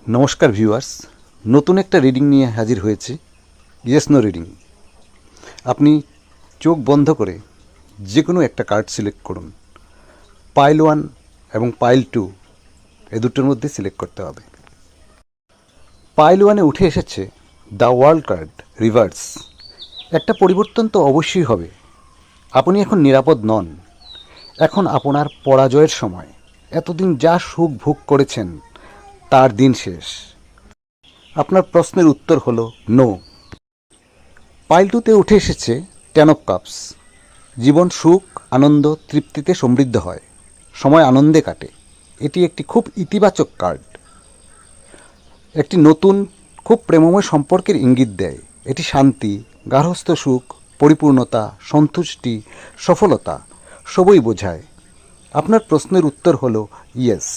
নমস্কার ভিউয়ার্স, নতুন একটা রিডিং নিয়ে হাজির হয়েছি। Yes no reading. আপনি চোখ বন্ধ করে যে কোনো একটা কার্ড সিলেক্ট করুন। পাইল 1 এবং পাইল 2 এ দুটোর মধ্যে সিলেক্ট করতে হবে। পাইল 1-এ উঠে এসেছে দ্য ওয়ার্ল্ড কার্ড রিভার্স। একটা পরিবর্তন তো অবশ্যই হবে। আপনি এখন নিরাপদ নন। এখন আপনার পরাজয়ের সময়। এতদিন যা সুখ ভোগ করেছেন তার দিন শেষ। আপনার প্রশ্নের উত্তর হলো নো। পাইল 2-তে উঠে এসেছে 10 অফ কাপস। জীবন সুখ, আনন্দ, তৃপ্তিতে সমৃদ্ধ হয়। সময় আনন্দে কাটে। এটি একটি খুব ইতিবাচক কার্ড। একটি নতুন খুব প্রেমময় সম্পর্কের ইঙ্গিত দেয়। এটি শান্তি, গার্হস্থ্য সুখ, পরিপূর্ণতা, সন্তুষ্টি, সফলতা সবই বোঝায়। আপনার প্রশ্নের উত্তর হলো ইয়েস।